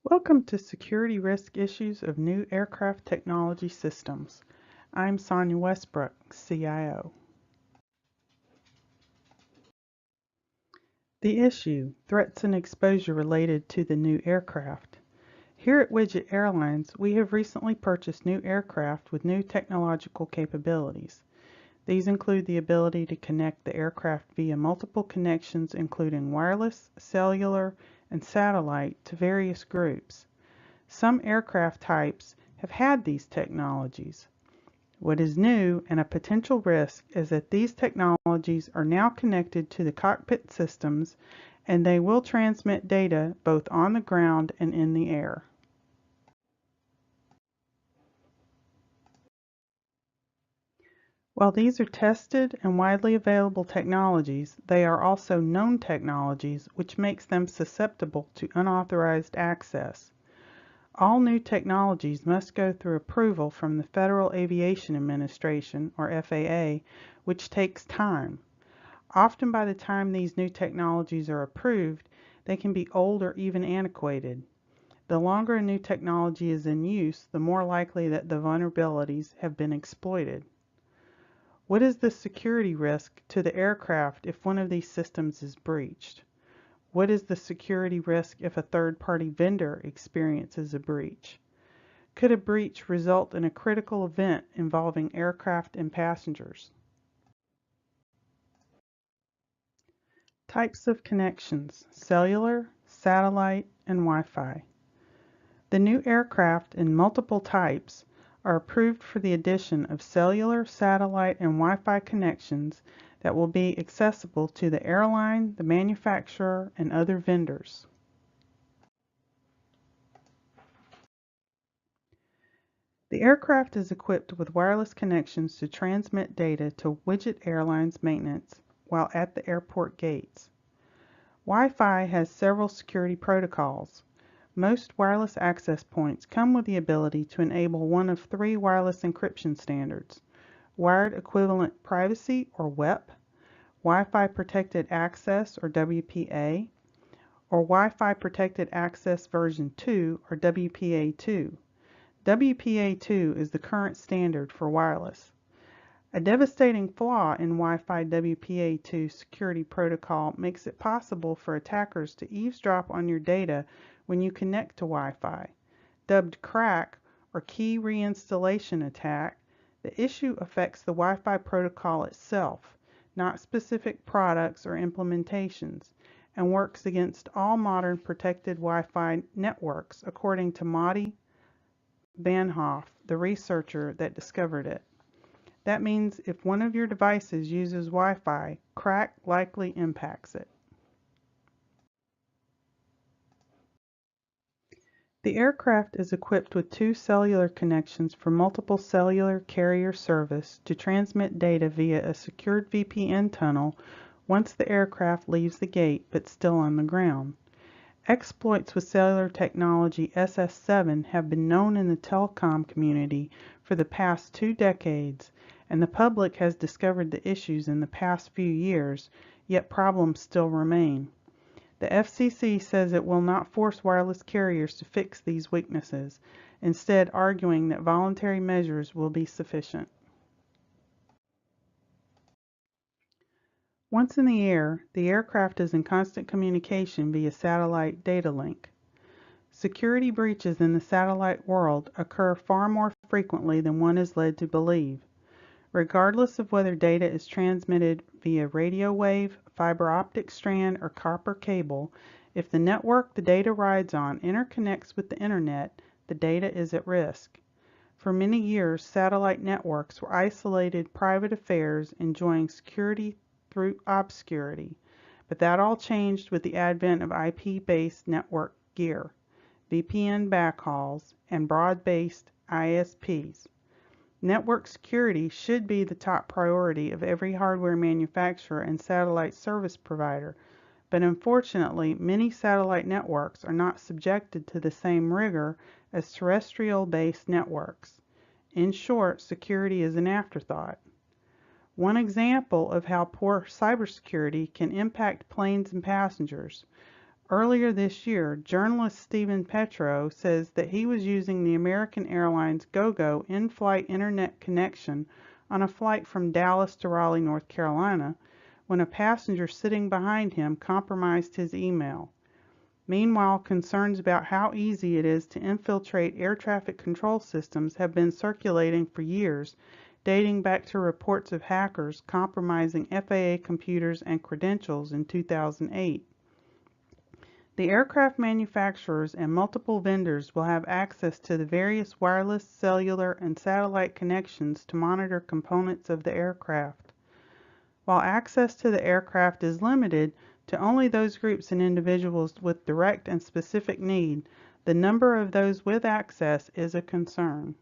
Welcome to Security Risk Issues of New Aircraft Technology Systems. I'm Sonja Westbrook, CIO. The issue, threats and exposure related to the new aircraft. Here at Widget Airlines, we have recently purchased new aircraft with new technological capabilities. These include the ability to connect the aircraft via multiple connections including wireless, cellular, and satellite to various groups. Some aircraft types have had these technologies. What is new and a potential risk is that these technologies are now connected to the cockpit systems and they will transmit data both on the ground and in the air. While these are tested and widely available technologies, they are also known technologies, which makes them susceptible to unauthorized access. All new technologies must go through approval from the Federal Aviation Administration, or FAA, which takes time. Often by the time these new technologies are approved, they can be old or even antiquated. The longer a new technology is in use, the more likely that the vulnerabilities have been exploited. What is the security risk to the aircraft if one of these systems is breached? What is the security risk if a third-party vendor experiences a breach? Could a breach result in a critical event involving aircraft and passengers? Types of connections: cellular, satellite, and Wi-Fi. The new aircraft in multiple types are approved for the addition of cellular, satellite, and Wi-Fi connections that will be accessible to the airline, the manufacturer, and other vendors. The aircraft is equipped with wireless connections to transmit data to Widget Airlines maintenance while at the airport gates. Wi-Fi has several security protocols. Most wireless access points come with the ability to enable one of three wireless encryption standards: Wired Equivalent Privacy, or WEP, Wi-Fi Protected Access, or WPA, or Wi-Fi Protected Access version 2, or WPA2. WPA2 is the current standard for wireless. A devastating flaw in Wi-Fi WPA2 security protocol makes it possible for attackers to eavesdrop on your data when you connect to Wi-Fi. Dubbed KRACK, or Key Reinstallation Attack, the issue affects the Wi-Fi protocol itself, not specific products or implementations, and works against all modern protected Wi-Fi networks, according to Matti Vanhoff, the researcher that discovered it. That means if one of your devices uses Wi-Fi, KRACK likely impacts it. The aircraft is equipped with two cellular connections for multiple cellular carrier service to transmit data via a secured VPN tunnel once the aircraft leaves the gate but still on the ground. Exploits with cellular technology SS7 have been known in the telecom community for the past 2 decades, and the public has discovered the issues in the past few years, yet problems still remain. The FCC says it will not force wireless carriers to fix these weaknesses, instead arguing that voluntary measures will be sufficient. Once in the air, the aircraft is in constant communication via satellite data link. Security breaches in the satellite world occur far more frequently than one is led to believe. Regardless of whether data is transmitted via radio wave, fiber optic strand, or copper cable, if the network the data rides on interconnects with the internet, the data is at risk. For many years, satellite networks were isolated private affairs enjoying security through obscurity, but that all changed with the advent of IP-based network gear, VPN backhauls, and broad-based ISPs. Network security should be the top priority of every hardware manufacturer and satellite service provider, but unfortunately, many satellite networks are not subjected to the same rigor as terrestrial-based networks. In short, security is an afterthought. One example of how poor cybersecurity can impact planes and passengers. Earlier this year, journalist Stephen Petro says that he was using the American Airlines GoGo in-flight internet connection on a flight from Dallas to Raleigh, North Carolina, when a passenger sitting behind him compromised his email. Meanwhile, concerns about how easy it is to infiltrate air traffic control systems have been circulating for years, dating back to reports of hackers compromising FAA computers and credentials in 2008. The aircraft manufacturers and multiple vendors will have access to the various wireless, cellular, and satellite connections to monitor components of the aircraft. While access to the aircraft is limited to only those groups and individuals with direct and specific need, the number of those with access is a concern.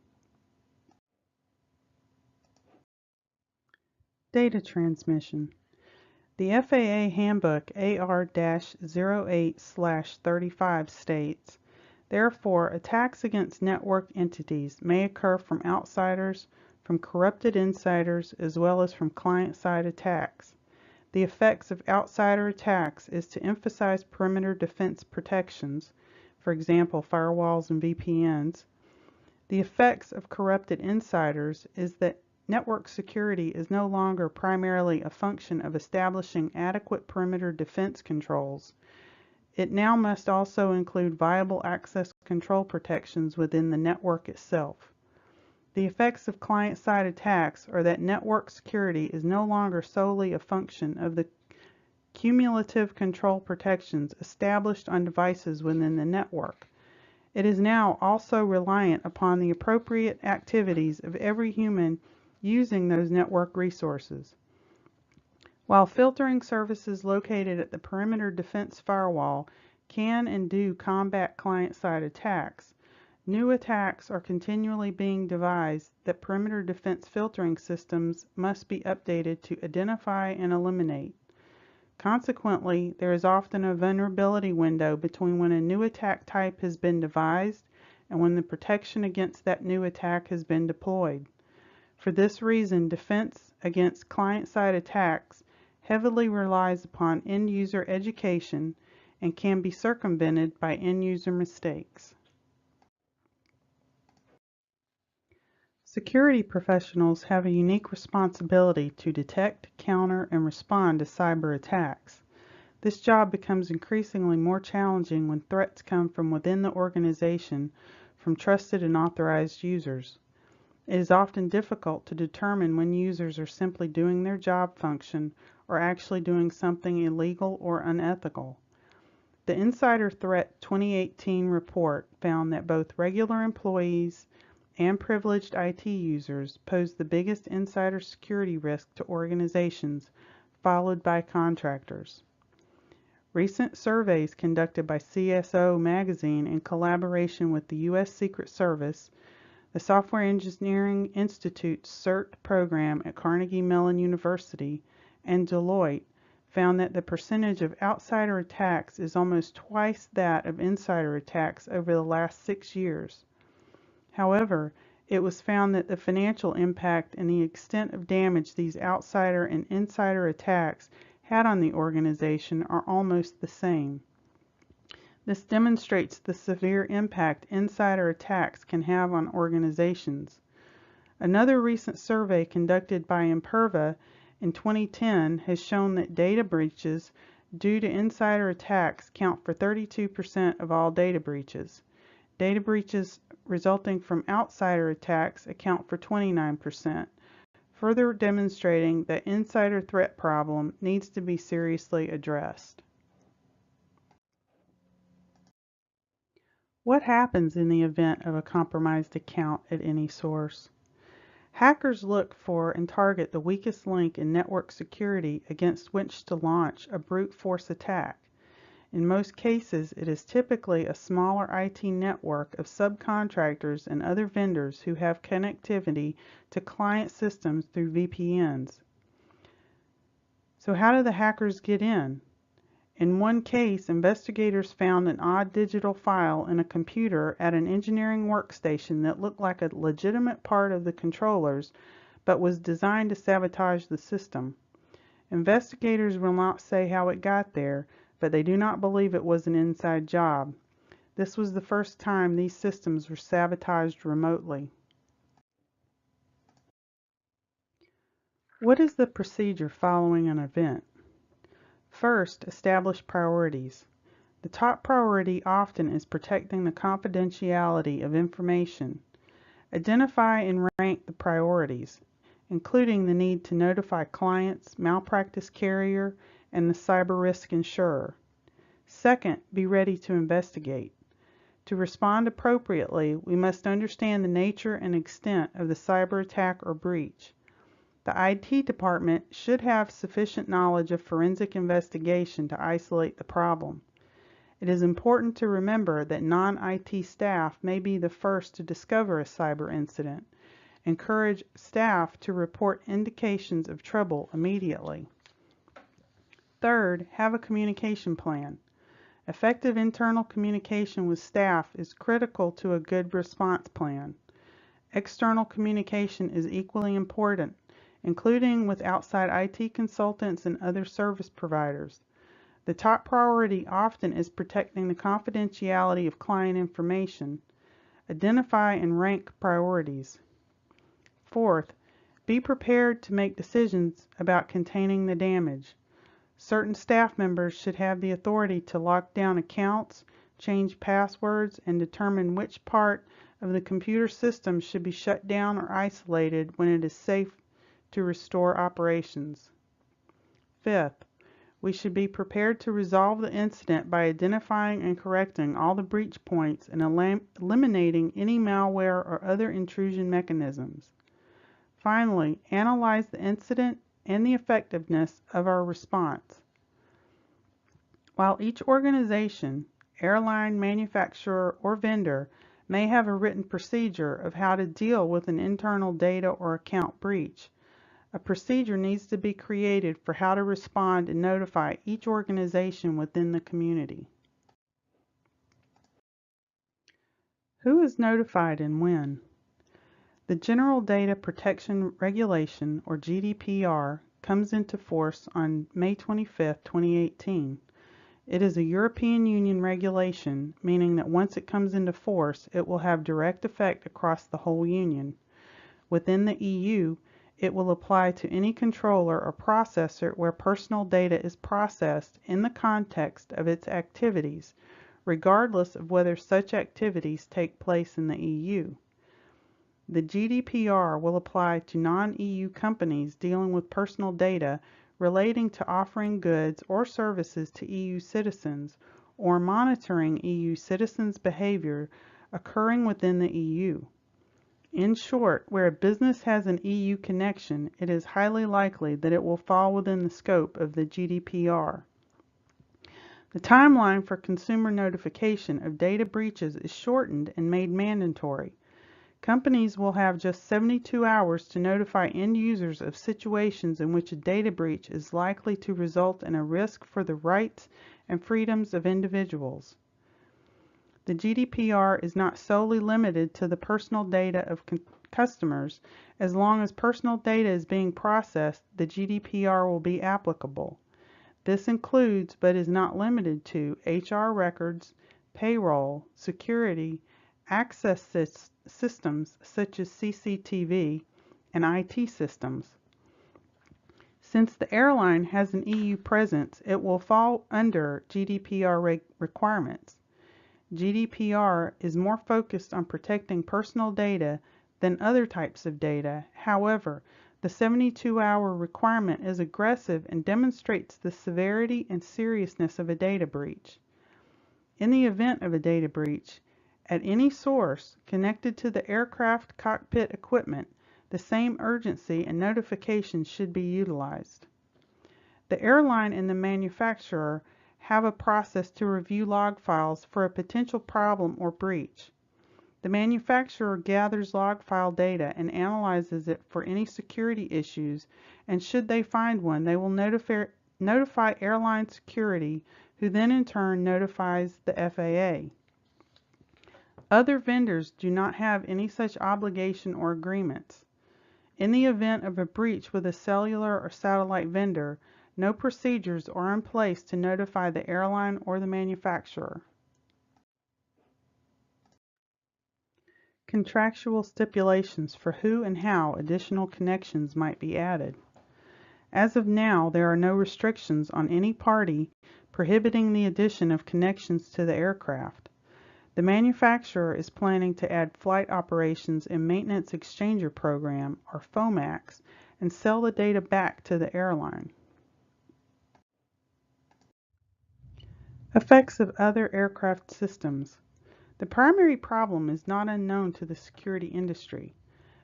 Data transmission. The FAA Handbook AR-08/35 states, therefore, attacks against network entities may occur from outsiders, from corrupted insiders, as well as from client-side attacks. The effects of outsider attacks is to emphasize perimeter defense protections, for example, firewalls and VPNs. The effects of corrupted insiders is that network security is no longer primarily a function of establishing adequate perimeter defense controls. It now must also include viable access control protections within the network itself. The effects of client-side attacks are that network security is no longer solely a function of the cumulative control protections established on devices within the network. It is now also reliant upon the appropriate activities of every human using those network resources. While filtering services located at the perimeter defense firewall can and do combat client-side attacks, new attacks are continually being devised that perimeter defense filtering systems must be updated to identify and eliminate. Consequently, there is often a vulnerability window between when a new attack type has been devised and when the protection against that new attack has been deployed. For this reason, defense against client-side attacks heavily relies upon end-user education and can be circumvented by end-user mistakes. Security professionals have a unique responsibility to detect, counter, and respond to cyber attacks. This job becomes increasingly more challenging when threats come from within the organization from trusted and authorized users. It is often difficult to determine when users are simply doing their job function or actually doing something illegal or unethical. The Insider Threat 2018 report found that both regular employees and privileged IT users pose the biggest insider security risk to organizations, followed by contractors. Recent surveys conducted by CSO Magazine in collaboration with the U.S. Secret Service, the Software Engineering Institute's CERT program at Carnegie Mellon University, and Deloitte found that the percentage of outsider attacks is almost twice that of insider attacks over the last 6 years. However, it was found that the financial impact and the extent of damage these outsider and insider attacks had on the organization are almost the same. This demonstrates the severe impact insider attacks can have on organizations. Another recent survey conducted by Imperva in 2010 has shown that data breaches due to insider attacks count for 32% of all data breaches. Data breaches resulting from outsider attacks account for 29%, further demonstrating that insider threat problem needs to be seriously addressed. What happens in the event of a compromised account at any source? Hackers look for and target the weakest link in network security against which to launch a brute force attack. In most cases, it is typically a smaller IT network of subcontractors and other vendors who have connectivity to client systems through VPNs. So how do the hackers get in? In one case, investigators found an odd digital file in a computer at an engineering workstation that looked like a legitimate part of the controllers, but was designed to sabotage the system. Investigators will not say how it got there, but they do not believe it was an inside job. This was the first time these systems were sabotaged remotely. What is the procedure following an event? First, establish priorities. The top priority often is protecting the confidentiality of information. Identify and rank the priorities, including the need to notify clients, malpractice carrier, and the cyber risk insurer. Second, be ready to investigate. To respond appropriately, we must understand the nature and extent of the cyber attack or breach. The IT department should have sufficient knowledge of forensic investigation to isolate the problem. It is important to remember that non-IT staff may be the first to discover a cyber incident. Encourage staff to report indications of trouble immediately. Third, have a communication plan. Effective internal communication with staff is critical to a good response plan. External communication is equally important, including with outside IT consultants and other service providers. The top priority often is protecting the confidentiality of client information. Identify and rank priorities. Fourth, be prepared to make decisions about containing the damage. Certain staff members should have the authority to lock down accounts, change passwords, and determine which part of the computer system should be shut down or isolated when it is safe to restore operations. Fifth, we should be prepared to resolve the incident by identifying and correcting all the breach points and eliminating any malware or other intrusion mechanisms. Finally, analyze the incident and the effectiveness of our response. While each organization, airline, manufacturer, or vendor may have a written procedure of how to deal with an internal data or account breach, a procedure needs to be created for how to respond and notify each organization within the community. Who is notified and when? The General Data Protection Regulation, or GDPR, comes into force on May 25, 2018. It is a European Union regulation, meaning that once it comes into force, it will have direct effect across the whole Union. Within the EU, it will apply to any controller or processor where personal data is processed in the context of its activities, regardless of whether such activities take place in the EU. The GDPR will apply to non-EU companies dealing with personal data relating to offering goods or services to EU citizens or monitoring EU citizens' behavior occurring within the EU. In short, where a business has an EU connection, it is highly likely that it will fall within the scope of the GDPR. The timeline for consumer notification of data breaches is shortened and made mandatory. Companies will have just 72 hours to notify end users of situations in which a data breach is likely to result in a risk for the rights and freedoms of individuals. The GDPR is not solely limited to the personal data of customers. As long as personal data is being processed, the GDPR will be applicable. This includes, but is not limited to, HR records, payroll, security, access systems such as CCTV, and IT systems. Since the airline has an EU presence, it will fall under GDPR requirements. GDPR is more focused on protecting personal data than other types of data. However, the 72-hour requirement is aggressive and demonstrates the severity and seriousness of a data breach. In the event of a data breach, at any source connected to the aircraft cockpit equipment, the same urgency and notification should be utilized. The airline and the manufacturer have a process to review log files for a potential problem or breach. The manufacturer gathers log file data and analyzes it for any security issues, and should they find one, they will notify airline security, who then in turn notifies the FAA. Other vendors do not have any such obligation or agreements. In the event of a breach with a cellular or satellite vendor, No procedures are in place to notify the airline or the manufacturer. Contractual stipulations for who and how additional connections might be added. As of now, there are no restrictions on any party prohibiting the addition of connections to the aircraft. The manufacturer is planning to add Flight Operations and Maintenance Exchanger Program, or FOMAX, and sell the data back to the airline. Effects of other aircraft systems. The primary problem is not unknown to the security industry: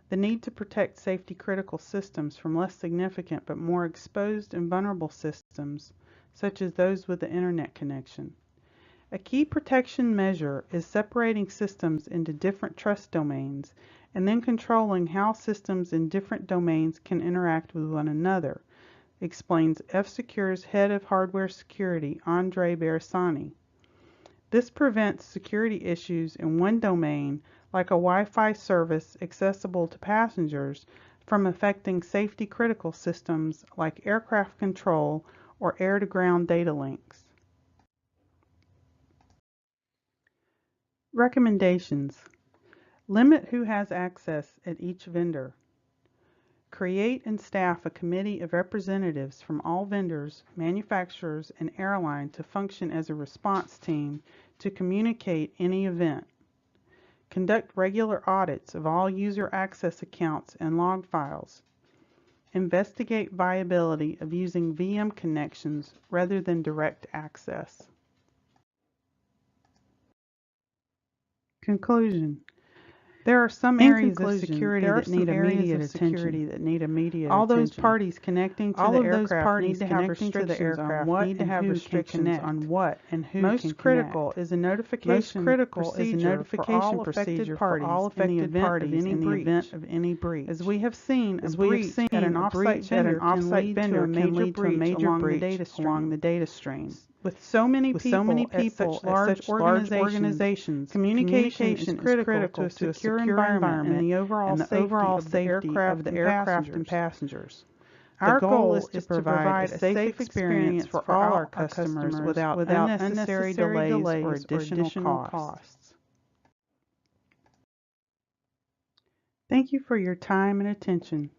the need to protect safety-critical systems from less significant but more exposed and vulnerable systems, such as those with the Internet connection. A key protection measure is separating systems into different trust domains and then controlling how systems in different domains can interact with one another, explains F-Secure's head of hardware security, Andre Bersani. This prevents security issues in one domain, like a Wi-Fi service accessible to passengers, from affecting safety-critical systems like aircraft control or air-to-ground data links. Recommendations: limit who has access at each vendor. Create and staff a committee of representatives from all vendors, manufacturers, and airline to function as a response team to communicate any event. Conduct regular audits of all user access accounts and log files. Investigate viability of using VM connections rather than direct access. Conclusion: there are some areas of security that need immediate attention. All those parties connecting to the aircraft need to have restrictions on what and who can connect. Most critical is a notification procedure for all affected parties in the event of any breach. As we have seen, a breach at an off-site vendor can lead to a major breach along the data stream. With so many people at such large organizations, communication is critical to a secure environment and the overall safety of the aircraft and passengers. Our goal is to provide a safe experience for all our customers without unnecessary delays or additional costs. Thank you for your time and attention.